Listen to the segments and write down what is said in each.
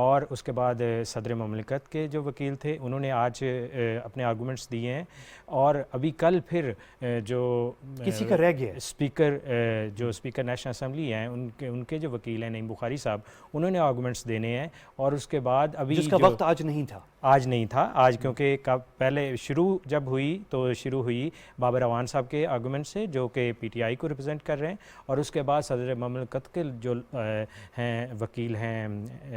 اور اس کے بعد صدر مملکت کے جو وکیل تھے انہوں نے آج اپنے آرگومنٹس دیے ہیں، اور ابھی کل پھر جو کسی کا رہ گیا ہے؟ اسپیکر نیشنل اسمبلی ہیں ان کے جو وکیل ہیں نعیم بخاری صاحب، انہوں نے آرگومنٹس دینے ہیں، اور اس کے بعد ابھی جس کا وقت آج نہیں تھا. آج نہیں تھا، آج کیونکہ پہلے شروع جب ہوئی تو شروع ہوئی بابر اعوان صاحب کے آرگومنٹ سے جو کہ پی ٹی آئی کو ریپرزینٹ کر رہے ہیں، اور اس کے بعد صدر مملکت کے جو ہیں وکیل ہیں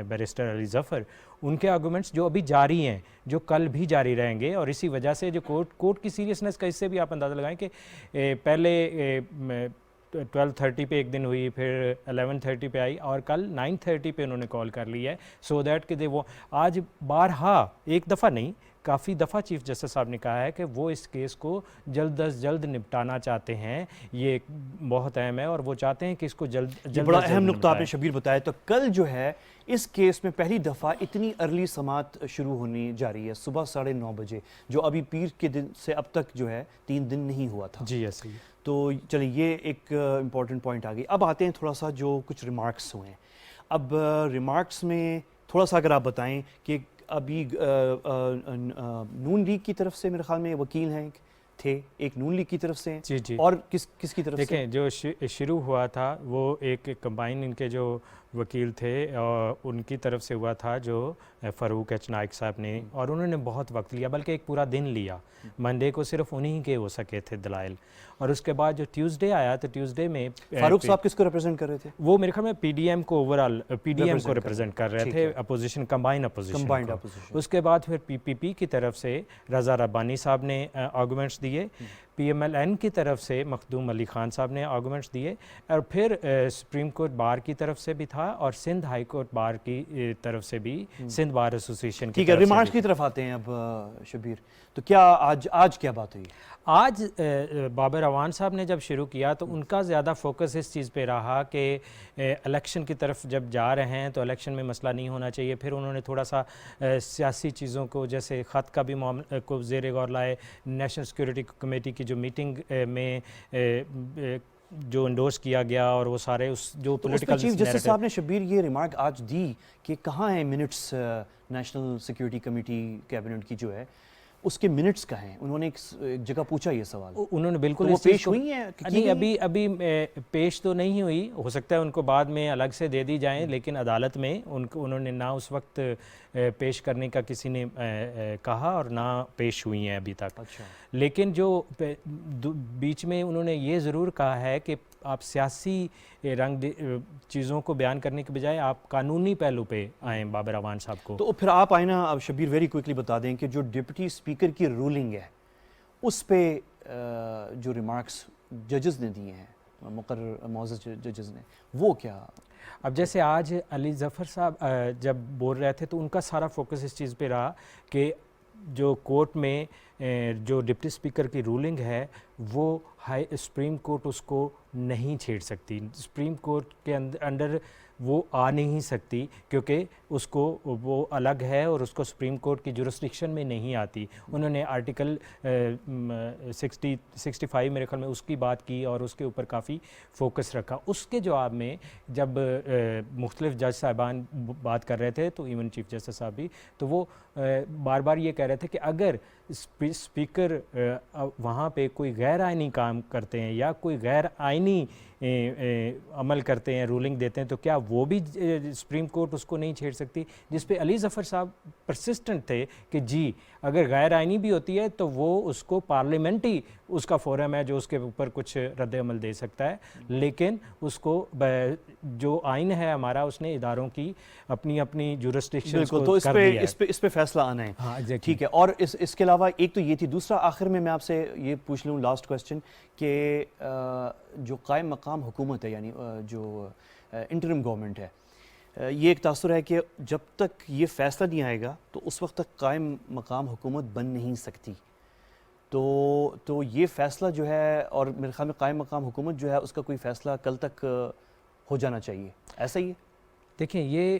بیرسٹر علی ظفر، ان کے آرگومنٹس جو ابھی جاری ہیں، جو کل بھی جاری رہیں گے، اور اسی وجہ سے جو کورٹ کی سیریسنس کا اس سے بھی آپ اندازہ لگائیں کہ پہلے 12:30 پہ ایک دن ہوئی، پھر 11:30 پہ آئی، اور کل 9:30 پہ انہوں نے کال کر لی ہے، سو دیٹ کہ وہ آج بارہا ایک دفعہ نہیں کافی دفعہ چیف جسٹس صاحب نے کہا ہے کہ وہ اس کیس کو جلد از جلد نپٹانا چاہتے ہیں، یہ بہت اہم ہے، اور وہ چاہتے ہیں کہ اس کو جلد بڑا اہم نقطہ آپ نے شبیر بتایا. تو کل جو ہے اس کیس میں پہلی دفعہ اتنی ارلی سماعت شروع ہونی جا رہی ہے، صبح 9:30 بجے، جو ابھی پیر کے دن سے اب تک جو ہے 3 دن نہیں ہوا تھا. جی ایسے ہی. تو چلیں یہ ایک امپورٹنٹ پوائنٹ آ گئی. اب آتے ہیں تھوڑا سا جو کچھ ریمارکس ہوئے ہیں. اب ریمارکس میں تھوڑا سا اگر آپ بتائیں کہ ابھی نون لیگ کی طرف سے میرے خیال میں وکیل ہیں تھے، ایک نون لیگ کی طرف سے ہیں، جی اور کس کی طرف سے؟ دیکھیں جو شروع ہوا تھا وہ ایک کمبائن ان کے جو وکیل تھے ان کی طرف سے ہوا تھا، جو فاروق ایچ نائک صاحب نے، اور انہوں نے بہت وقت لیا، بلکہ ایک پورا دن لیا. منڈے کو صرف انہی کے ہو سکے تھے دلائل، اور اس کے بعد جو ٹیوزڈے آیا تو ٹیوزڈے میں فاروق صاحب کس کو ریپرزینٹ کر رہے تھے؟ وہ میرے خیال میں پی ڈی ایم کو اوورآل پی ڈی ایم کو ریپرزینٹ کر رہے تھے، اپوزیشن کمبائنڈ اپوزیشن. اس کے بعد پھر پی پی پی کی طرف سے رضا ربانی صاحب نے آرگومنٹس دیے، پی ایم ایل این کی طرف سے مخدوم علی خان صاحب نے آرگومنٹس دیے، اور پھر سپریم کورٹ بار کی طرف سے بھی تھا، اور سندھ ہائی کورٹ بار کی طرف سے بھی، سندھ بار ایسوسیشن کی طرف سے. ٹھیک ہے، ریمارکس کی طرف آتے ہیں اب شبیر. تو کیا آج کیا بات ہوئی؟ آج بابر اعوان صاحب نے جب شروع کیا تو ان کا زیادہ فوکس اس چیز پہ رہا کہ الیکشن کی طرف جب جا رہے ہیں تو الیکشن میں مسئلہ نہیں ہونا چاہیے. پھر انہوں نے تھوڑا سا سیاسی چیزوں کو، جیسے خط کا بھی معاملہ کو زیر غور لائے، نیشنل سیکورٹی کمیٹی کی جو میٹنگ میں جو انڈورس کیا گیا، اور وہ سارے اس جو پولیٹیکل. چیف جسٹس صاحب نے شبیر یہ ریمارک آج دی کہ کہاں ہیں minutes national security committee cabinet کی جو ہے اس کے منٹس کا ہیں؟ انہوں نے ایک جگہ پوچھا یہ سوال. انہوں نے بالکل وہ پیش ہوئی ہیں؟ نہیں، ابھی پیش تو نہیں ہوئی، ہو سکتا ہے ان کو بعد میں الگ سے دے دی جائیں، لیکن عدالت میں انہوں نے نہ اس وقت پیش کرنے کا کسی نے کہا، اور نہ پیش ہوئی ہیں ابھی تک. لیکن جو بیچ میں انہوں نے یہ ضرور کہا ہے کہ آپ سیاسی رنگ چیزوں کو بیان کرنے کے بجائے آپ قانونی پہلو پہ آئیں بابر اعوان صاحب کو. تو پھر آپ آئینہ اب شبیر ویری کوئکلی بتا دیں کہ جو ڈپٹی اسپیکر کی رولنگ ہے اس پہ جو ریمارکس ججز نے دیے ہیں، مقرر معزز ججز نے، وہ کیا؟ اب جیسے آج علی ظفر صاحب جب بول رہے تھے تو ان کا سارا فوکس اس چیز پہ رہا کہ جو کورٹ میں جو ڈپٹی اسپیکر کی رولنگ ہے وہ سپریم کورٹ اس کو نہیں چھیڑ سکتی، سپریم کورٹ کے انڈر وہ آ نہیں سکتی، کیونکہ اس کو وہ الگ ہے اور اس کو سپریم کورٹ کی جورسڈکشن میں نہیں آتی. انہوں نے آرٹیکل 65 میرے خیال میں اس کی بات کی اور اس کے اوپر کافی فوکس رکھا. اس کے جواب میں جب مختلف جج صاحبان بات کر رہے تھے تو ایون چیف جسٹس صاحب بھی، تو وہ بار بار یہ کہہ رہے تھے کہ اگر اسپیکر وہاں پہ کوئی غیر آئینی کام کرتے ہیں یا کوئی غیر آئینی عمل کرتے ہیں، رولنگ دیتے ہیں، تو کیا وہ بھی سپریم کورٹ اس کو نہیں چھیڑ سکتی؟ جس پہ علی ظفر صاحب پرسسٹنٹ تھے کہ جی اگر غیر آئینی بھی ہوتی ہے تو وہ اس کو پارلیمنٹی اس کا فورم ہے جو اس کے اوپر کچھ رد عمل دے سکتا ہے، لیکن اس کو جو آئین ہے ہمارا اس نے اداروں کی اپنی اپنی جورسڈکشن کو کر دیا ہے. اس پہ فیصلہ آنا ہے. ٹھیک ہے. اور اس کے علاوہ ایک تو یہ تھی، دوسرا آخر میں آپ سے یہ پوچھ لوں لاسٹ کوسچن کہ جو قائم مقام حکومت ہے، یعنی جو انٹرم گورنمنٹ ہے، یہ ایک تاثر ہے کہ جب تک یہ فیصلہ نہیں آئے گا تو اس وقت تک قائم مقام حکومت بن نہیں سکتی. تو یہ فیصلہ جو ہے، اور میرے خیال میں قائم مقام حکومت جو ہے اس کا کوئی فیصلہ کل تک ہو جانا چاہیے، ایسا ہی ہے؟ دیکھیں یہ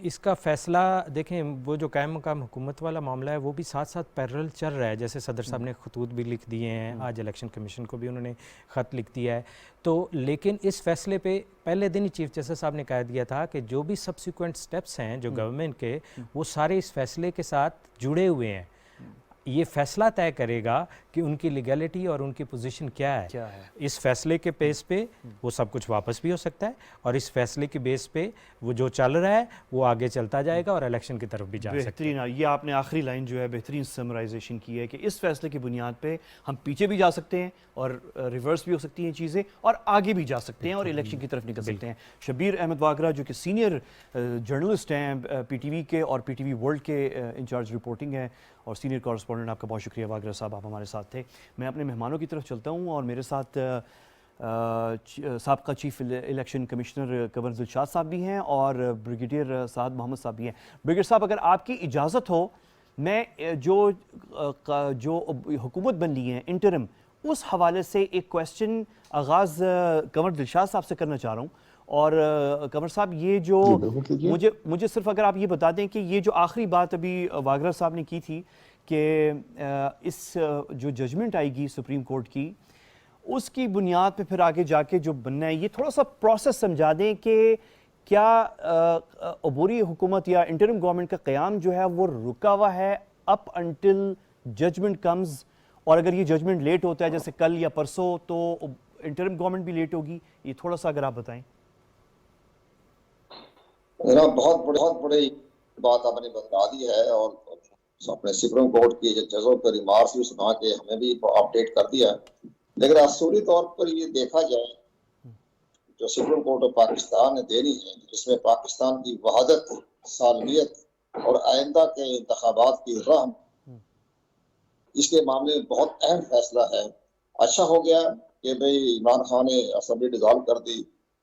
اس کا فیصلہ دیکھیں وہ جو قائم مقام حکومت والا معاملہ ہے وہ بھی ساتھ ساتھ پیرل چل رہا ہے. جیسے صدر صاحب نے خطوط بھی لکھ دیے ہیں, آج الیکشن کمیشن کو بھی انہوں نے خط لکھ دیا ہے. تو لیکن اس فیصلے پہ پہلے دن ہی چیف جسٹس صاحب نے کہہ دیا تھا کہ جو بھی سبسیکوینٹ سٹیپس ہیں جو گورنمنٹ کے وہ سارے اس فیصلے کے ساتھ جڑے ہوئے ہیں. یہ فیصلہ طے کرے گا کہ ان کی لیگلٹی اور ان کی پوزیشن کیا ہے. اس فیصلے کے بیس پہ وہ سب کچھ واپس بھی ہو سکتا ہے اور اس فیصلے کے بیس پہ وہ جو چل رہا ہے وہ آگے چلتا جائے گا اور الیکشن کی طرف بھی جا سکتا ہے. بہترین, یہ آپ نے آخری لائن جو ہے بہترین سمرائزیشن کی ہے کہ اس فیصلے کی بنیاد پہ ہم پیچھے بھی جا سکتے ہیں اور ریورس بھی ہو سکتی ہیں چیزیں اور آگے بھی جا سکتے ہیں اور الیکشن کی طرف نکل سکتے ہیں. شبیر احمد واگرہ جو کہ سینئر جرنلسٹ ہیں پی ٹی وی کے اور پی ٹی وی ورلڈ کے انچارج رپورٹنگ ہیں اور سینئر کورسپونڈنٹ, آپ کا بہت شکریہ واگرہ صاحب, آپ ہمارے ساتھ تھے. میں اپنے مہمانوں کی طرف چلتا ہوں اور میرے ساتھ سابقہ چیف الیکشن کمشنر کنور دلشاد صاحب بھی ہیں اور بریگیڈیئر سعد محمد صاحب بھی ہیں. بریگیڈیئر صاحب اگر آپ کی اجازت ہو میں جو حکومت بن لی ہے انٹرم اس حوالے سے ایک کویسچن آغاز کنور دلشاد صاحب سے کرنا چاہ رہا ہوں. اور کنور صاحب یہ جو مجھے صرف اگر آپ یہ بتا دیں کہ یہ جو آخری بات ابھی واگرہ صاحب نے کی تھی کہ اس جو ججمنٹ آئے گی سپریم کورٹ کی اس کی بنیاد پہ پھر آگے جا کے جو بننا ہے, یہ تھوڑا سا پروسیس سمجھا دیں کہ کیا عبوری حکومت یا انٹرم گورنمنٹ کا قیام جو ہے وہ رکا ہوا ہے اپ انٹل ججمنٹ کمز, اور اگر یہ ججمنٹ لیٹ ہوتا ہے جیسے کل یا پرسوں تو انٹرم گورنمنٹ بھی لیٹ ہوگی. یہ تھوڑا سا اگر آپ بتائیں. بہت بڑی بات آپ نے بتا دی ہے اور اپنے سپریم کورٹ کی ججوں کے ریمارکس بھی سنا کے ہمیں بھی اپڈیٹ کر دیا. لیکن اصولی طور پر یہ دیکھا جائے جو سپریم کورٹ آف پاکستان نے دینی ہے جس میں پاکستان کی وحدت, سالمیت اور آئندہ کے انتخابات کی راہ, اس کے معاملے میں بہت اہم فیصلہ ہے. اچھا ہو گیا کہ بھئی عمران خان نے اسمبلی ڈیزالو کر دی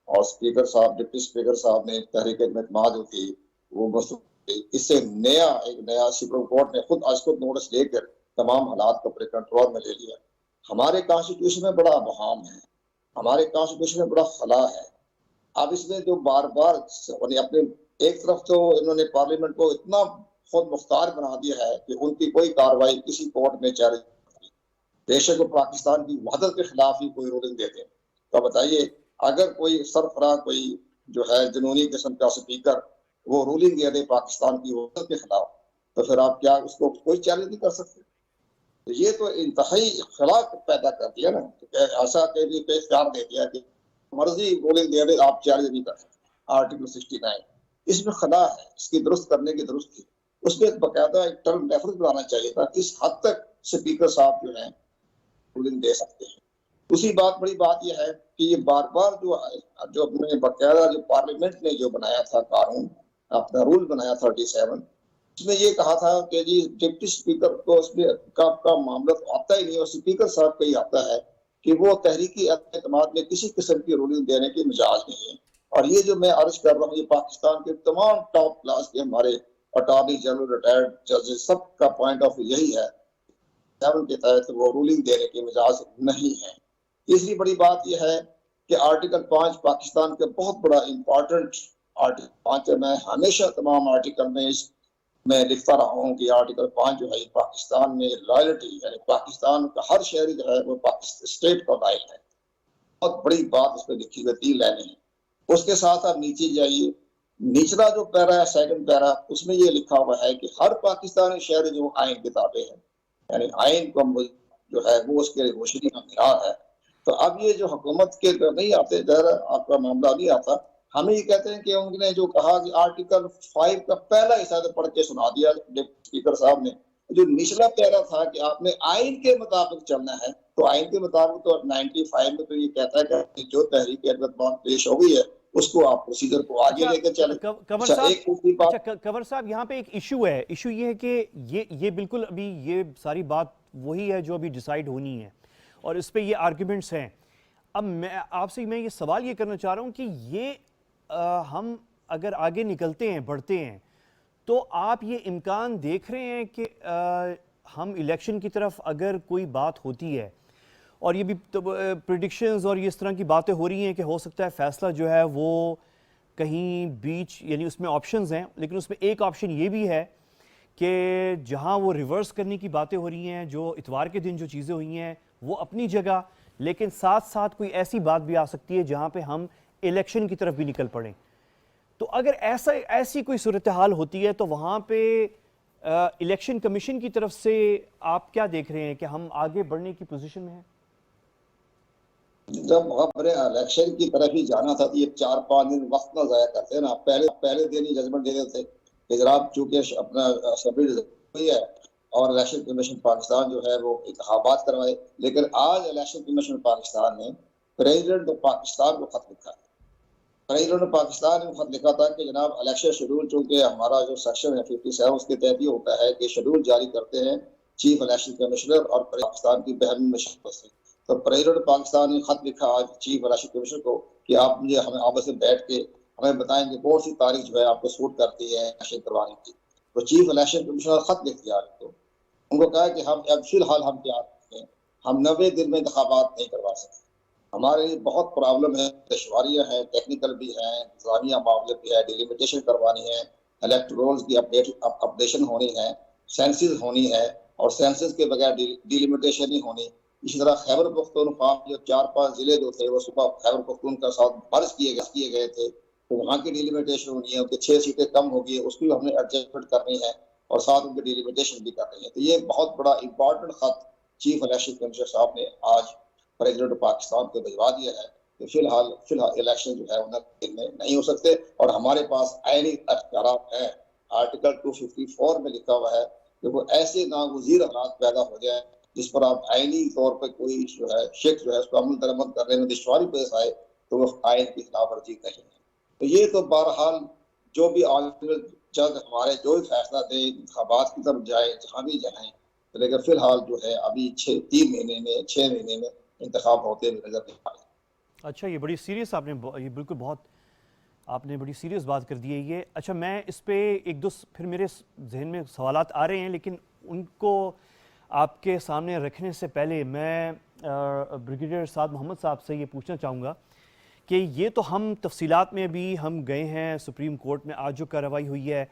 اور اسپیکر صاحب ڈپٹی اسپیکر صاحب نے تحریک اعتماد جو تھی وہ بس اس سے ایک نیا سپریم کورٹ نے خود نوٹس لے کر تمام حالات کو اپنے کنٹرول میں لے لیا. ہمارے کانسٹیٹیوشن میں بڑا ابہام ہے, ہمارے کانسٹیٹیوشن میں بڑا خلا ہے. اب اس میں جو بار بار اپنے ایک طرف تو انہوں نے پارلیمنٹ کو اتنا خود مختار بنا دیا ہے کہ ان کی کوئی کارروائی کسی کورٹ میں چیلنج نہیں. بے شک وہ پاکستان کی وحدت کے خلاف ہی کوئی رولنگ دیتے ہیں. تو بتائیے اگر کوئی سرفراہ کوئی جو ہے جنونی قسم کا اسپیکر وہ رولنگ دے دے پاکستان کی وحدت کے خلاف تو پھر آپ کیا اس کو کوئی چیلنج نہیں کر سکتے. یہ تو انتہائی خلا پیدا کر دیا نا, ایسا کہ اختیار دے دیا کہ مرضی رولنگ دے دے آپ چیلنج نہیں کر سکتے. آرٹیکل 69 اس میں خلا ہے, اس کی درست کرنے کی درست تھی. اس میں باقاعدہ ایک ٹرم ریفرنس بنانا چاہیے تھا کس حد تک اسپیکر صاحب جو ہیں رولنگ دے سکتے ہیں. دوسری بڑی بات یہ ہے کہ یہ بار بار جو اپنے باقاعدہ جو پارلیمنٹ نے جو بنایا تھا قانون, اپنا رول بنایا 37, اس میں یہ کہا تھا کہ جی ڈپٹی اسپیکر کو اس میں کا معاملہ تو آتا ہی نہیں اور اسپیکر صاحب کا ہی آتا ہے کہ وہ تحریکی اعتماد میں کسی قسم کی رولنگ دینے کی مجاز نہیں ہے. اور یہ جو میں عرض کر رہا ہوں یہ پاکستان کے تمام ٹاپ کلاس کے ہمارے اٹارنی جنرل, ریٹائرڈ ججز سب کا پوائنٹ آف ویو یہی ہے کے تحت وہ رولنگ دینے کی مجاز نہیں ہے. تیسری بڑی بات یہ ہے کہ آرٹیکل 5 پاکستان کا بہت بڑا امپورٹنٹ آرٹیکل 5 ہے. میں ہمیشہ تمام آرٹیکل میں لکھتا رہا ہوں کہ آرٹیکل 5 جو ہے پاکستان میں لائلٹی یعنی پاکستان کا ہر شہری جو ہے وہ اسٹیٹ کا لائل ہے. بہت بڑی بات اس پہ لکھی ہوئی 3 لائنیں ہیں. اس کے ساتھ آپ نیچے جائیے, نچلا جو پیرا ہے سیکنڈ پیرا, اس میں یہ لکھا ہوا ہے کہ ہر پاکستانی شہری جو آئین کے تابع ہے یعنی آئین کو جو ہے وہ اس کے روشنی کا معیار ہے. تو اب یہ جو حکومت کے نہیں آتے آپ کا معاملہ نہیں آتا, ہمیں یہ کہتے ہیں کہ انہوں نے جو کہا کہ آرٹیکل 5 کا پہلا حصہ پڑھ کے سنا دیا اسپیکر صاحب نے, جو نچلا پیرا تھا کہ آپ نے آئین کے مطابق چلنا ہے, تو آئین کے مطابق تو 95 میں تو یہ کہتا ہے کہ جو تحریک اعتماد پیش ہو گئی ہے اس کو آپ پروسیجر کو آگے لے کے چلیں. کنور صاحب یہاں پہ ایک ایشو ہے, ایشو یہ ہے کہ یہ بالکل ابھی یہ ساری بات وہی ہے جو ابھی ڈیسائیڈ ہونی ہے اور اس پہ یہ آرگیومنٹس ہیں. اب میں آپ سے یہ سوال یہ کرنا چاہ رہا ہوں کہ یہ ہم اگر آگے نکلتے ہیں بڑھتے ہیں تو آپ یہ امکان دیکھ رہے ہیں کہ ہم الیکشن کی طرف اگر کوئی بات ہوتی ہے اور یہ بھی پریڈکشنز اور یہ اس طرح کی باتیں ہو رہی ہیں کہ ہو سکتا ہے فیصلہ جو ہے وہ کہیں بیچ یعنی اس میں آپشنز ہیں، لیکن اس میں ایک آپشن یہ بھی ہے کہ جہاں وہ ریورس کرنے کی باتیں ہو رہی ہیں، جو اتوار کے دن جو چیزیں ہوئی ہیں وہ اپنی جگہ، لیکن ساتھ ساتھ کوئی ایسی بات بھی آ سکتی ہے جہاں پہ ہم الیکشن کی طرف بھی نکل پڑیں. تو اگر ایسی کوئی صورتحال ہوتی ہے تو وہاں پہ الیکشن کمیشن کی طرف سے آپ کیا دیکھ رہے ہیں کہ ہم آگے بڑھنے کی پوزیشن میں ہیں؟ جب خبریں الیکشن کی طرف ہی جانا تھا تو یہ 4-5 دن وقت نہ ضائع کرتے نا. پہلے دن ہی ججمنٹ دے دیتے کہ جناب چونکہ اپنا اسمبلی ہوئی ہے اور الیکشن کمیشن پاکستان جو ہے وہ انتخابات کروائے. لیکن آج الیکشن کمیشن پاکستان نے پریزیڈنٹ پاکستان کو خط لکھا ہے. پریزیڈنٹ پاکستان نے خط لکھا تھا کہ جناب الیکشن شیڈول، چونکہ ہمارا جو سیکشن ہے 57 اس کے تحت یہ ہوتا ہے کہ شیڈول جاری کرتے ہیں چیف الیکشن کمشنر اور پاکستان کی بہن مشرف سے. تو پریزیڈنٹ پاکستان نے خط لکھا آج چیف الیکشن کمشنر کو کہ آپ مجھے ہمیں آپس میں بیٹھ کے ہمیں بتائیں کہ کون سی تاریخ جو ہے آپ کو سوٹ کرتی ہے الیکشن کروانے کی. تو چیف الیکشن کمشنر خط لکھ دیا ان کو کہا کہ ہم اب فی الحال ہم کیا کرتے ہیں، ہم 90 دن میں انتخابات نہیں کروا سکتے. ہمارے لیے بہت پرابلم ہے، دشواریاں ہیں، ٹیکنیکل بھی ہیں، انتظامیہ معاملے بھی ہے، ڈیلیمیٹیشن کروانی ہے، الیکٹرولز کی اپڈیشن ہونی ہے، سینسز ہونی ہے، اور سینسز کے بغیر ڈیلیمیٹیشن ہی ہونی. اسی طرح خیبر پختونخوا جو 4-5 ضلع جو تھے وہ صبح خیبر پختونخوا کے ساتھ مرج کیے گئے تھے، تو وہاں کی ڈیلیمیٹیشن ہونی ہے. ان کی 6 سیٹیں کم ہوگی، اس کی ہم نے ایڈجسٹمنٹ کرنی ہے اور ساتھ ان کی ڈیلیمیٹیشن بھی کرنی ہے. تو یہ بہت بڑا امپورٹنٹ خط چیف الیکشن کمشنر صاحب نے آج پریزیڈنٹ پاکستان کو بھجوا دیا ہے کہ فی الحال الیکشن جو ہے 29 میں نہیں ہو سکتے، اور ہمارے پاس آئینی اختیارات ہیں. آرٹیکل 254 میں لکھا ہوا ہے کہ وہ ایسے ناگزیر حالات پیدا ہو جائے جس پر آپ آئینی طور پر کوئی جو ہے شخص جو ہے اس کو عمل درآمد کرنے میں دشواری پیش آئے تو وہ آئین کی خلاف ورزی نہیں ہے. تو یہ تو بہرحال جو بھی جج ہمارے جو بھی فیصلہ دے انتخابات کی طرف جائے جہاں بھی جائیں، لیکن فی الحال جو ہے ابھی 6 مہینے میں انتخاب ہوتے ہوئے نظر نہیں آ رہے. اچھا، یہ بڑی سیریس آپ نے یہ بالکل بہت آپ نے بڑی سیریس بات کر دی ہے یہ. اچھا، میں اس پہ ایک دو پھر میرے ذہن میں سوالات آ رہے ہیں، لیکن ان کو آپ کے سامنے رکھنے سے پہلے میں بریگیڈیئر سعد محمد صاحب سے یہ پوچھنا چاہوں گا کہ یہ تو ہم تفصیلات میں بھی ہم گئے ہیں سپریم کورٹ میں، آج جو کارروائی ہوئی ہے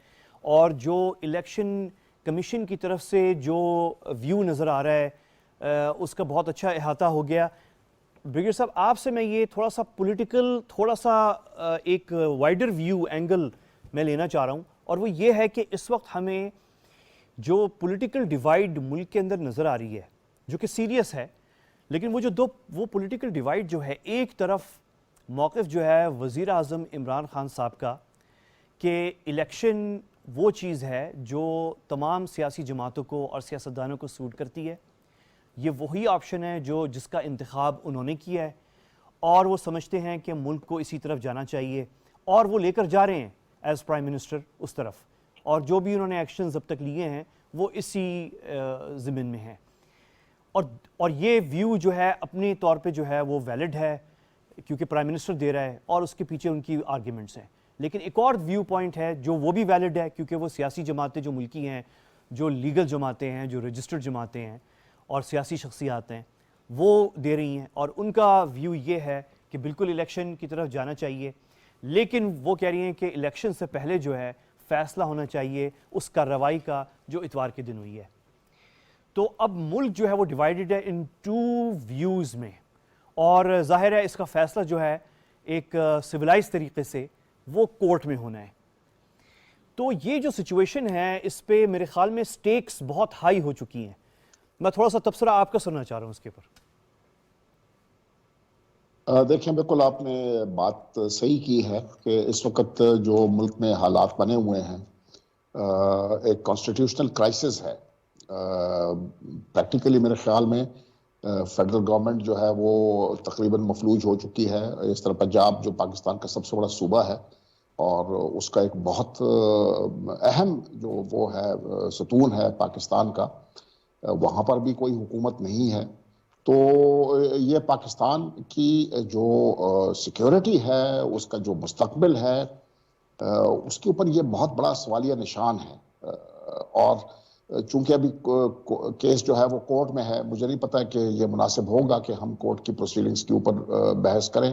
اور جو الیکشن کمیشن کی طرف سے جو ویو نظر آ رہا ہے اس کا بہت اچھا احاطہ ہو گیا. بریگیڈیئر صاحب، آپ سے میں یہ تھوڑا سا پولیٹیکل تھوڑا سا ایک وائڈر ویو اینگل میں لینا چاہ رہا ہوں، اور وہ یہ ہے کہ اس وقت ہمیں جو پولیٹیکل ڈیوائیڈ ملک کے اندر نظر آ رہی ہے جو کہ سیریس ہے، لیکن وہ پولیٹیکل ڈیوائیڈ جو ہے، ایک طرف موقف جو ہے وزیر اعظم عمران خان صاحب کا کہ الیکشن وہ چیز ہے جو تمام سیاسی جماعتوں کو اور سیاستدانوں کو سوٹ کرتی ہے، یہ وہی آپشن ہے جس کا انتخاب انہوں نے کیا ہے اور وہ سمجھتے ہیں کہ ملک کو اسی طرف جانا چاہیے اور وہ لے کر جا رہے ہیں ایز پرائم منسٹر اس طرف، اور جو بھی انہوں نے ایکشنز اب تک لیے ہیں وہ اسی ضمن میں ہیں. اور یہ ویو جو ہے اپنے طور پہ جو ہے وہ ویلڈ ہے کیونکہ پرائم منسٹر دے رہا ہے اور اس کے پیچھے ان کی آرگیومنٹس ہیں. لیکن ایک اور ویو پوائنٹ ہے جو وہ بھی ویلڈ ہے کیونکہ وہ سیاسی جماعتیں جو ملکی ہیں، جو لیگل جماعتیں ہیں، جو رجسٹرڈ جماعتیں ہیں اور سیاسی شخصیات ہیں، وہ دے رہی ہیں، اور ان کا ویو یہ ہے کہ بالکل الیکشن کی طرف جانا چاہیے، لیکن وہ کہہ رہی ہیں کہ الیکشن سے پہلے جو ہے فیصلہ ہونا چاہیے اس کارروائی کا جو اتوار کے دن ہوئی ہے. تو اب ملک جو ہے وہ ڈیوائیڈڈ ہے ان 2 ویوز میں، اور ظاہر ہے اس کا فیصلہ جو ہے ایک سویلائز طریقے سے وہ کورٹ میں ہونا ہے. تو یہ جو سچویشن ہے اس پہ میرے خیال میں سٹیکس بہت ہائی ہو چکی ہیں. میں تھوڑا سا تبصرہ آپ کا سننا چاہ رہا ہوں اس کے اوپر. دیکھیں، بالکل آپ نے بات صحیح کی ہے کہ اس وقت جو ملک میں حالات بنے ہوئے ہیں ایک کانسٹیٹیوشنل کرائسس ہے. پریکٹیکلی میرے خیال میں فیڈرل گورنمنٹ جو ہے وہ تقریباً مفلوج ہو چکی ہے. اس طرح پنجاب جو پاکستان کا سب سے بڑا صوبہ ہے اور اس کا ایک بہت اہم جو وہ ہے ستون ہے پاکستان کا، وہاں پر بھی کوئی حکومت نہیں ہے. تو یہ پاکستان کی جو سیکیورٹی ہے، اس کا جو مستقبل ہے، اس کے اوپر یہ بہت بڑا سوالیہ نشان ہے. اور چونکہ ابھی کیس جو ہے وہ کورٹ میں ہے، مجھے نہیں پتا کہ یہ مناسب ہوگا کہ ہم کورٹ کی پروسیڈنگز کے اوپر بحث کریں،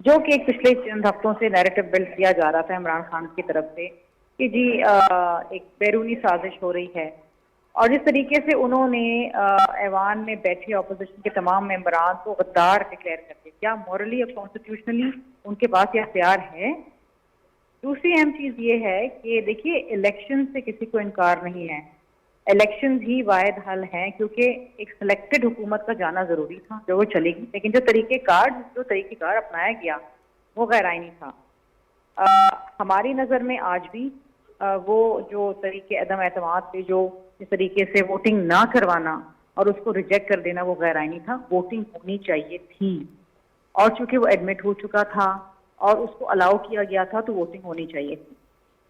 جو کہ ایک پچھلے چند ہفتوں سے نیریٹو بلڈ کیا جا رہا تھا عمران خان کی طرف سے کہ جی ایک بیرونی سازش ہو رہی ہے، اور جس طریقے سے انہوں نے ایوان میں بیٹھے اپوزیشن کے تمام ممبران کو غدار ڈکلیئر کر دیا، کیا مورلی اور کانسٹیٹیوشنلی ان کے پاس یہ اختیار ہے؟ دوسری اہم چیز یہ ہے کہ دیکھیے الیکشن سے کسی کو انکار نہیں ہے، الیکشن ہی واحد حل ہیں، کیونکہ ایک سلیکٹڈ حکومت کا جانا ضروری تھا جو وہ چلے گی، لیکن جو طریقہ کار اپنایا گیا وہ غیر آئینی تھا۔ ہماری نظر میں آج بھی وہ جو طریقے عدم اعتماد پہ جو اس طریقے سے ووٹنگ نہ کروانا اور اس کو ریجیکٹ کر دینا وہ غیر آئینی تھا، ووٹنگ ہونی چاہیے تھی، اور چونکہ وہ ایڈمٹ ہو چکا تھا اور اس کو الاؤ کیا گیا تھا تو ووٹنگ ہونی چاہیے تھی۔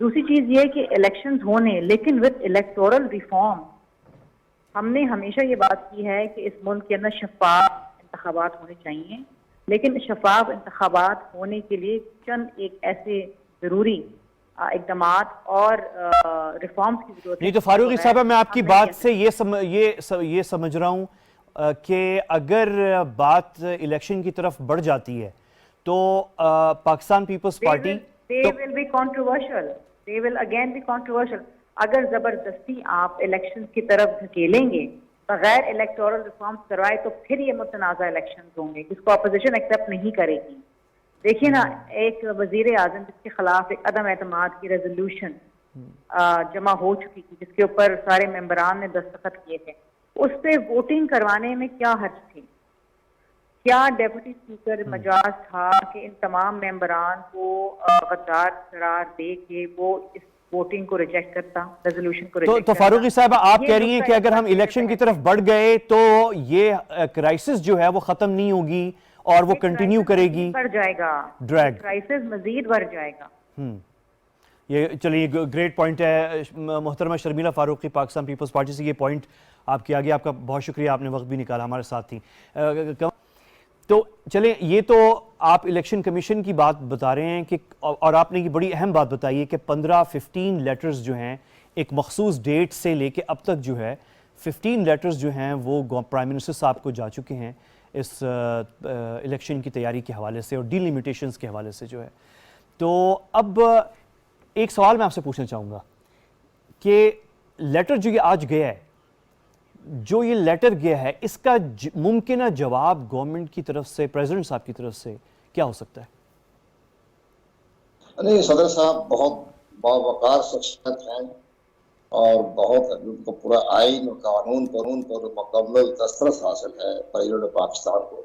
دوسری چیز یہ کہ الیکشنز ہونے لیکن وتھ الیکٹورل ریفارم، ہم نے ہمیشہ یہ بات کی ہے کہ اس ملک کے اندر شفاف انتخابات ہونے چاہیے، لیکن شفاف انتخابات ہونے کے لیے چند ایک ایسے ضروری اقدامات اور ریفارمز کی ضرورت ہے۔ نہیں تو فاروقی صاحبہ میں آپ کی بات سے یہ سمجھ رہا ہوں کہ اگر بات الیکشن کی طرف بڑھ جاتی ہے تو Pakistan Peoples Party they will be controversial, they will again be controversial۔ اگر زبردستی آپ الیکشن کی طرف دھکیلیں گے بغیر الیکٹورل ریفارمز کروائے تو پھر یہ متنازع الیکشنز ہوں گے جس کو اپوزیشن ایکسیپٹ نہیں کرے گی۔ دیکھیے نا، ایک وزیر اعظم جس کے خلاف ایک عدم اعتماد کی ریزولوشن جمع ہو چکی تھی جس کے اوپر سارے ممبران نے دستخط کیے تھے، اس پہ ووٹنگ کروانے میں کیا حرج تھی؟ کیا ڈیپٹی اسپیکر مجاز تھا کہ ان تمام ممبران کو غدار قرار دے کے وہ اس ووٹنگ کو ریجیکٹ کرتا، ریزولوشن کو ریجیکٹ تو فاروقی صاحبہ آپ کہہ رہی ہیں کہ اگر ہم الیکشن کی طرف بڑھ گئے تو یہ کرائسس جو ہے وہ ختم نہیں ہوگی اور وہ کنٹینیو کرے گی، بڑھ جائے گا، ڈریگ کرائسس مزید بڑھ جائے گا۔ یہ چلیے گریٹ پوائنٹ ہے محترمہ شرمیلا فاروقی پاکستان پیپلز پارٹی سے، یہ پوائنٹ آپ کی آگے، آپ کا بہت شکریہ، آپ نے وقت بھی نکالا ہمارے ساتھ تھی۔ تو چلیں، یہ تو آپ الیکشن کمیشن کی بات بتا رہے ہیں کہ، اور آپ نے یہ بڑی اہم بات بتائی ہے کہ 15 لیٹرز جو ہیں ایک مخصوص ڈیٹ سے لے کے اب تک جو ہے 15 لیٹرز جو ہیں وہ پرائم منسٹر صاحب کو جا چکے ہیں اس الیکشن کی تیاری کے حوالے سے اور ڈیلیمیٹیشنز کے حوالے سے جو ہے۔ تو اب ایک سوال میں آپ سے پوچھنا چاہوں گا کہ لیٹر جو یہ آج گیا ہے، جو یہ لیٹر گیا ہے، اس کا ممکنہ جواب گورنمنٹ کی طرف سے، پریزیڈنٹ صاحب کی طرف سے کیا ہو سکتا ہے؟ نہیں، صدر صاحب بہت باوقار شخصیت ہیں اور بہت ان کو پورا آئین اور قانون پر مکمل دسترس حاصل ہے پریزیڈنٹ پاکستان کو۔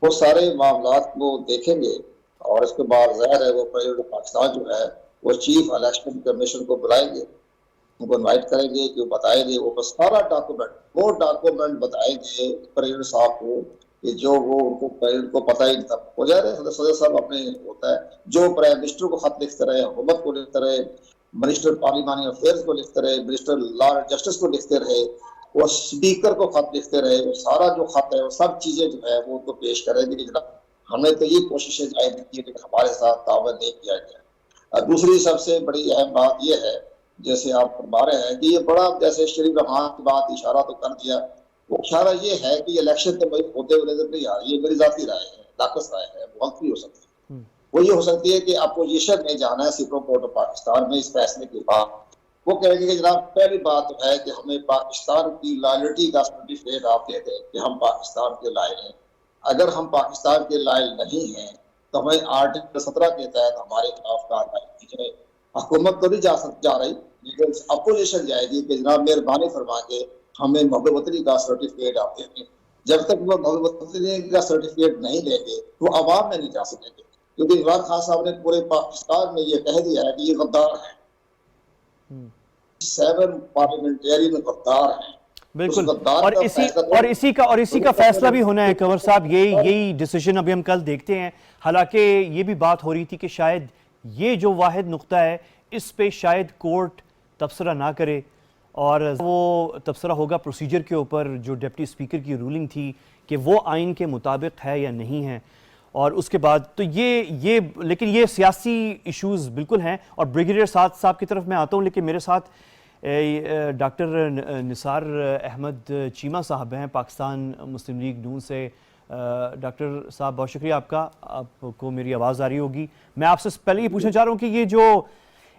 وہ سارے معاملات کو دیکھیں گے اور اس کے بعد ظاہر ہے وہ پریزیڈنٹ پاکستان جو ہے وہ چیف الیکشن کمیشن کو بلائیں گے، ان کو انوائٹ کریں گے کہ وہ بتائیں گے، وہ سارا ڈاکومنٹ بتائیں گے پریزیڈنٹ صاحب کو کہ جو وہ ان کو پریزیڈنٹ کو پتہ ہی نہیں تھا۔ ہو جائے رہے صدر صاحب اپنے ہوتا ہے جو پرائم منسٹر کو خط لکھتے رہے، حکومت کو لکھتے رہے، منسٹر پارلیمانی افیئرز کو لکھتے رہے، منسٹر لا اینڈ جسٹس کو لکھتے رہے، وہ اسپیکر کو خط لکھتے رہے، وہ سارا جو خط ہے وہ سب چیزیں جو ہے وہ ان کو پیش کریں گے کہ جناب ہم نے تو یہ کوششیں جاری کی لیکن ہمارے ساتھ تعاون نہیں کیا گیا۔ دوسری سب سے بڑی اہم بات یہ ہے، جیسے آپ فرما رہے ہیں کہ یہ بڑا، جیسے شریف رحمان کی بات اشارہ تو کر دیا، وہ اشارہ یہ ہے کہ یہ الیکشن تو ہوتے ہوئے نظر نہیں آ رہی، یہ میری ذاتی رائے ہے، ناقص رائے ہے، غلط بھی ہو سکتی ہے۔ وہ یہ ہو سکتی ہے کہ اپوزیشن نے جانا ہے سپریم کورٹ آف پاکستان میں اس فیصلے کے بعد، وہ کہیں گے کہ جناب پہلی بات تو ہے کہ ہمیں پاکستان کی لائلٹی کا سرٹیفکیٹ آپ دے دیں کہ ہم پاکستان کے لائل ہیں۔ اگر ہم پاکستان کے لائل نہیں ہیں تو ہمیں آرٹیکل 17 کے تحت ہمارے خلاف کارروائی کی جائے۔ حکومت تو نہیں جا رہی لیکن اپوزیشن جائے گی کہ جناب مہربانی فرما کے ہمیں محب وطنی کا سرٹیفکیٹ آپ دیں گے۔ جب تک وہ محب وطنی کا سرٹیفکیٹ نہیں لیں گے وہ عوام میں نہیں جا سکیں گے، کیونکہ عمران خان صاحب نے پورے پاکستان میں یہ کہہ دیا ہے کہ یہ غدار ہے، 7 پارلیمنٹیرین غدار ہیں۔ بالکل، اور اسی کا فیصلہ بھی ہونا ہے کنور صاحب، یہی ڈیسیژن ابھی ہم کل دیکھتے ہیں۔ حالانکہ یہ بھی بات ہو رہی تھی کہ شاید یہ جو واحد نقطہ ہے اس پہ شاید کورٹ تبصرہ نہ کرے اور وہ تبصرہ ہوگا پروسیجر کے اوپر، جو ڈپٹی اسپیکر کی رولنگ تھی کہ وہ آئین کے مطابق ہے یا نہیں ہے، اور اس کے بعد تو یہ لیکن یہ سیاسی ایشوز بالکل ہیں۔ اور بریگیڈیئر سعد صاحب کی طرف میں آتا ہوں، لیکن میرے ساتھ ڈاکٹر نثار احمد چیمہ صاحب ہیں پاکستان مسلم لیگ نون سے، ڈاکٹر صاحب بہت شکریہ آپ کا. آپ کو میری آواز آ رہی ہوگی. میں آپ سے پہلے یہ پوچھنا چاہ رہا ہوں کہ یہ جو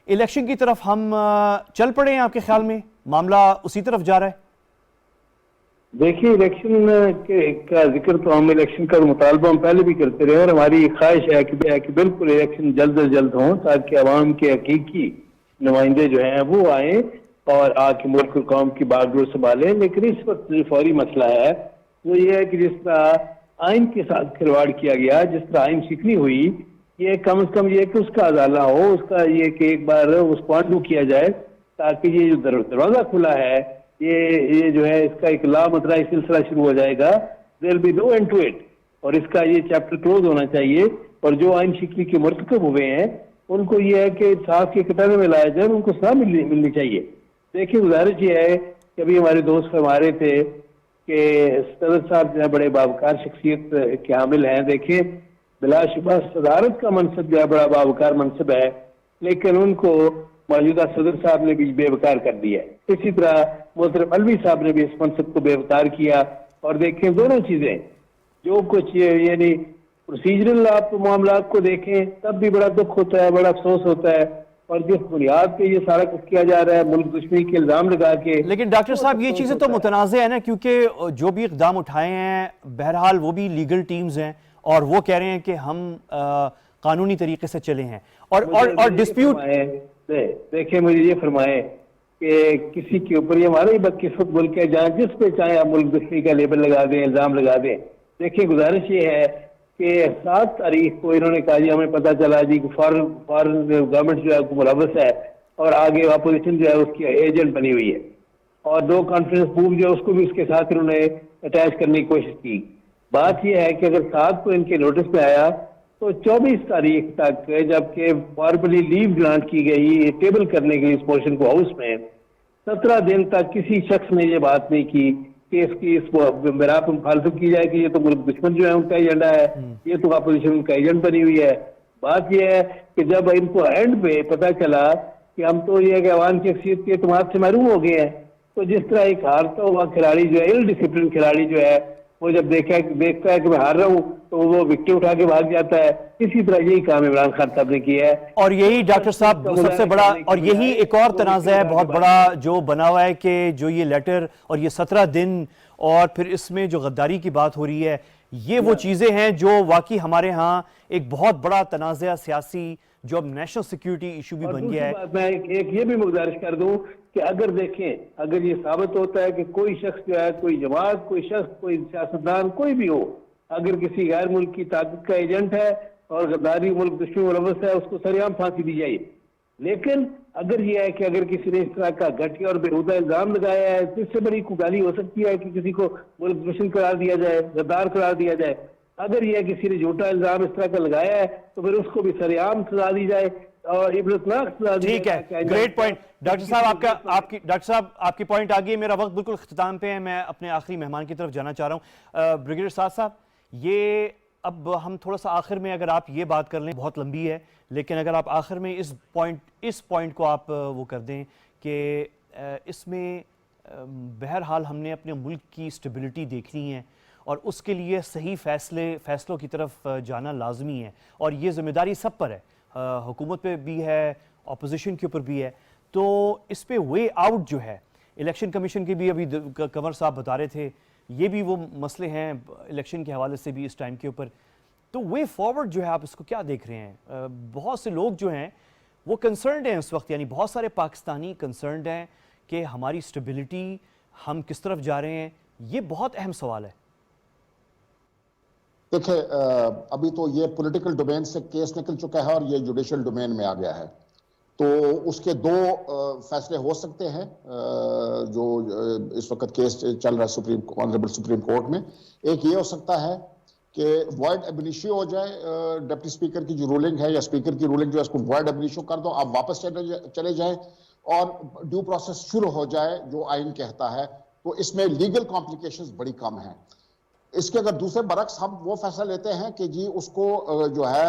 الیکشن کی طرف ہم چل پڑے ہیں، آپ کے خیال میں معاملہ اسی طرف جا رہا ہے؟ دیکھیے الیکشن کا ذکر تو ہم الیکشن کا مطالبہ ہم پہلے بھی کرتے رہے اور ہماری خواہش ہے کہ بالکل الیکشن جلد از جلد ہوں تاکہ عوام کے حقیقی نمائندے جو ہیں وہ آئیں اور آ کے ملک اور قوم کی باغ ڈور سنبھالیں. لیکن اس وقت جو فوری مسئلہ ہے وہ یہ ہے کہ جس طرح آئین کے ساتھ کھلواڑ کیا گیا، جس طرح آئین شکنی ہوئی، یہ کم از کم یہ کہ اس کا ازالہ ہو، اس کا یہ کہ ایک بار اس کو انڈو کیا جائے تاکہ یہ جو دروازہ کھلا ہے یہ جو ہے اس کا ایک لامتناہی سلسلہ شروع ہو جائے گا. There will be no end to it, اور اس کا یہ چیپٹر کلوز ہونا چاہیے. اور جو آئین شکنی کے مرتکب ہوئے ہیں ان کو یہ ہے کہ انصاف کے کٹارے میں لایا جائے، ان کو سزا ملنی چاہیے. دیکھیں گزارش یہ ہے کہ ابھی ہمارے دوست فرما رہے تھے کہ صدر صاحب جو ہے بڑے باوقار شخصیت کے حامل ہیں. دیکھیں بلا شبہ صدارت کا منصب جو ہے بڑا باوقار منصب ہے، لیکن ان کو موجودہ صدر صاحب نے بھی بے وقار کر دیا ہے. اسی طرح محترم علوی صاحب نے بھی اس منصب کو بے وقار کیا. اور دیکھیں دونوں چیزیں جو کچھ یعنی پروسیجرل آپ معاملات کو دیکھیں تب بھی بڑا دکھ ہوتا ہے، بڑا افسوس ہوتا ہے. اور جس بنیاد پہ یہ سارا کچھ کیا جا رہا ہے ملک دشمنی کے الزام لگا کے. لیکن ڈاکٹر صاحب یہ چیزیں تو متنازع ہیں نا، کیونکہ جو بھی اقدام اٹھائے ہیں بہرحال وہ بھی لیگل ٹیمز ہیں اور وہ کہہ رہے ہیں کہ ہم قانونی طریقے سے چلے ہیں. اور ڈسپیوٹ دیکھیں مجھے یہ فرمائیں کہ کسی کے اوپر یہ ہمارا ہی بدقسمت ملک ہے جہاں جس پہ چاہے آپ ملک دشمنی کا لیبل لگا دیں، الزام لگا دیں. دیکھیں گزارش یہ ہے کہ 7 تاریخ کو انہوں نے کہا جی ہمیں پتہ چلا جی کہ فارن گورنمنٹ جو ہے ملوث ہے اور آگے اپوزیشن جو ہے اس کی ایجنٹ بنی ہوئی ہے. اور 2 کانفرنس بک جو ہے اس کو بھی اس کے ساتھ انہوں نے اٹیچ کرنے کی کوشش کی. بات یہ ہے کہ اگر 7 کو ان کے نوٹس پہ آیا تو 24 تاریخ تک جبکہ فارملی لیو گرانٹ کی گئی ٹیبل کرنے کے لیے اس پوزیشن کو ہاؤس میں، 17 دن تک کسی شخص نے یہ بات نہیں کی کہ اس میرا پر مخالفت کی جائے کہ یہ تو ملک دشمن جو ہے ان کا ایجنڈا ہے، یہ تو اپوزیشن ان کا ایجنٹ بنی ہوئی ہے. بات یہ ہے کہ جب ان کو اینڈ پہ پتہ چلا کہ ہم تو یہ کہ عوام کی اکثریت کے اعتماد سے محروم ہو گئے ہیں، تو جس طرح ایک ہارتا ہوا کھلاڑی جو ہے، ال ڈسپلن کھلاڑی جو ہے، وہ جب دیکھتا ہے کہ میں ہار رہا ہوں تو وہ وکٹیں اٹھا کے بھاگ جاتا ہے. اسی طرح یہی کام عمران خان صاحب نے کیا ہے. اور یہی ڈاکٹر صاحب سب سے بڑا اور یہی ایک اور تنازع ہے بہت بڑا جو بنا ہوا ہے کہ جو یہ لیٹر اور یہ 17 دن اور پھر اس میں جو غداری کی بات ہو رہی ہے، یہ وہ چیزیں ہیں جو واقعی ہمارے ہاں ایک بہت بڑا تنازع سیاسی جو اب نیشنل سیکیورٹی ایشو بھی بن گیا ہے. میں ایک یہ بھی گزارش کر دوں کہ اگر دیکھیں اگر یہ ثابت ہوتا ہے کہ کوئی شخص جو ہے، کوئی جماعت، کوئی شخص، کوئی سیاستدان، کوئی بھی ہو، اگر کسی غیر ملک کی طاقت کا ایجنٹ ہے اور غداری ملک دشمن ملوث ہے، اس کو سریعام پھانسی دی جائے. لیکن اگر یہ ہے کہ اگر کسی نے اس طرح کا گھٹیا اور بےہودہ الزام لگایا ہے تو اس سے بڑی گالی ہو سکتی ہے کہ کسی کو ملک دشمن قرار دیا جائے، غدار قرار دیا جائے. اگر یہ کسی نے جھوٹا الزام اس طرح کا لگایا ہے تو پھر اس کو بھی سریعام سزا دی جائے اور عبرتناک سزا دی جائے. ٹھیک ہے، گریٹ پوائنٹ ڈاکٹر صاحب آپ کی پوائنٹ آ گئی ہے. میرا وقت بالکل اختتام پہ ہے، میں اپنے آخری مہمان کی طرف جانا چاہ رہا ہوں. بریگیڈیئر سعد صاحب، یہ اب ہم تھوڑا سا آخر میں اگر آپ یہ بات کر لیں، بہت لمبی ہے لیکن اگر آپ آخر میں اس پوائنٹ کو آپ وہ کر دیں کہ اس میں بہرحال ہم نے اپنے ملک کی اسٹیبلٹی دیکھنی ہے اور اس کے لیے صحیح فیصلوں کی طرف جانا لازمی ہے اور یہ ذمہ داری سب پر ہے، حکومت پہ بھی ہے، اپوزیشن کے اوپر بھی ہے. تو اس پہ وے آؤٹ جو ہے، الیکشن کمیشن کے بھی ابھی کنور صاحب بتا رہے تھے، یہ بھی وہ مسئلے ہیں الیکشن کے حوالے سے بھی اس ٹائم کے اوپر. تو وے فارورڈ جو ہے آپ اس کو کیا دیکھ رہے ہیں؟ بہت سے لوگ جو ہیں وہ کنسرنڈ ہیں اس وقت، یعنی بہت سارے پاکستانی کنسرنڈ ہیں کہ ہماری اسٹیبلٹی، ہم کس طرف جا رہے ہیں. یہ بہت اہم سوال ہے. دیکھیں ابھی تو یہ پولیٹیکل ڈومین سے کیس نکل چکا ہے اور یہ جوڈیشل ڈومین میں آ گیا ہے، تو اس کے 2 فیصلے ہو سکتے ہیں جو اس وقت کیس چل رہا ہے آنریبل سپریم کورٹ میں. ایک یہ ہو سکتا ہے کہ وائڈ ایبنیشیو ہو جائے، ڈپٹی اسپیکر کی جو رولنگ ہے یا اسپیکر کی رولنگ جو ہے اس کو وائڈ ایبنیشیو کر دو، آپ واپس چلے جائیں اور ڈیو پروسیس شروع ہو جائے جو آئین کہتا ہے. تو اس میں لیگل کمپلیکیشنز بڑی کم ہیں. اس کے اگر دوسرے برعکس ہم وہ فیصلہ لیتے ہیں کہ جی اس کو جو ہے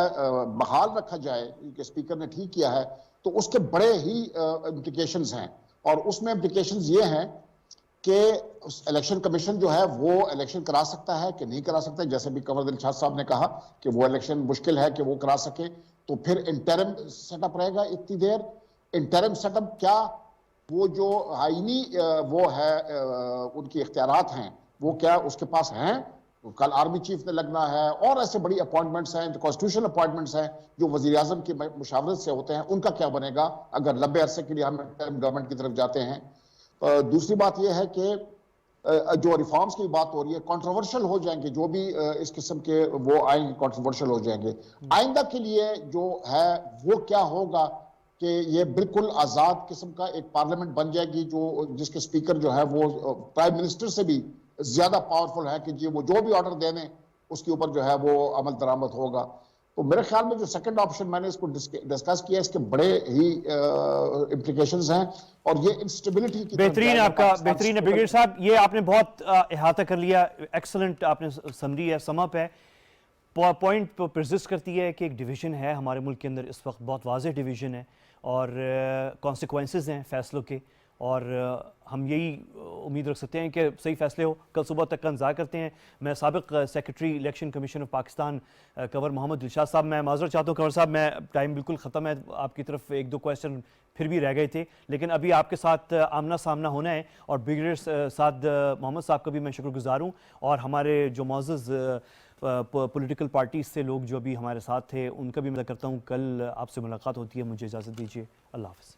بحال رکھا جائے کہ اسپیکر نے ٹھیک کیا ہے، تو اس کے بڑے ہی امپلیکیشنز ہیں. اور اس میں امپلیکیشنز یہ ہیں کہ الیکشن کمیشن جو ہے وہ الیکشن کرا سکتا ہے کہ نہیں کرا سکتا ہے. جیسے بھی قمر دلشاد صاحب نے کہا کہ وہ الیکشن مشکل ہے کہ وہ کرا سکے, تو پھر انٹرم سیٹ اپ رہے گا اتنی دیر. انٹرم سیٹ اپ کیا, وہ جو آئینی وہ ہے ان کی اختیارات ہیں وہ کیا اس کے پاس ہیں؟ کل آرمی چیف نے لگنا ہے, اور ایسے بڑی اپوائنٹمنٹس ہیں, کانسٹیٹیوشنل اپوائنٹمنٹس ہیں جو وزیر اعظم کی مشاورت سے ہوتے ہیں, ان کا کیا بنے گا اگر لمبے عرصے کے لیے ہم گورنمنٹ کی طرف جاتے ہیں. دوسری بات یہ ہے کہ جو ریفارمز کی بات ہو رہی ہے, کنٹروورشل ہو جائیں گے جو بھی اس قسم کے وہ آئیں گے, کنٹروورشل ہو جائیں گے. آئندہ کے لیے جو ہے وہ کیا ہوگا کہ یہ بالکل آزاد قسم کا ایک پارلیمنٹ بن جائے گی جو جس کے سپیکر جو ہے وہ پرائم منسٹر سے بھی زیادہ پاورفل ہے کہ جی وہ جو بھی آرڈر دے دیں اس کے اوپر جو ہے وہ عمل درآمد ہوگا. تو میرے خیال میں جو سیکنڈ آپشن میں نے اس کو ڈسکس کیا, اس کے بڑے ہی امپلیکیشنز ہیں, اور یہ انسٹیبلٹی کی بہترین آپ کا بہترین ہے بریگیڈیئر صاحب, یہ آپ نے بہت احاطہ کر لیا, ایکسلنٹ آپ نے سمری ہے, سم اپ ہے. پوائنٹ پرزسٹ کرتی ہے کہ ایک ڈویژن ہے ہمارے ملک کے اندر اس وقت, بہت واضح ڈویژن ہے اور کانسیکوینسز ہیں فیصلوں کے, اور ہم یہی امید رکھ سکتے ہیں کہ صحیح فیصلے ہو. کل صبح تک کا انتظار کرتے ہیں. میں سابق secretary election commission of Pakistan Kanwar Muhammad Dilshad Sahib, میں معذرت چاہتا ہوں کنور صاحب, میں ٹائم بالکل ختم ہے, آپ کی طرف ایک دو کویسچن پھر بھی رہ گئے تھے, لیکن ابھی آپ کے ساتھ آمنا سامنا ہونا ہے, اور بریگیڈیئر سعد محمد صاحب کا بھی میں شکر گزار ہوں, اور ہمارے جو معزز پولیٹیکل پارٹیز سے لوگ جو ابھی ہمارے ساتھ تھے ان کا بھی میں کرتا ہوں. کل آپ سے ملاقات ہوتی ہے, مجھے اجازت دیجیے, اللہ حافظ.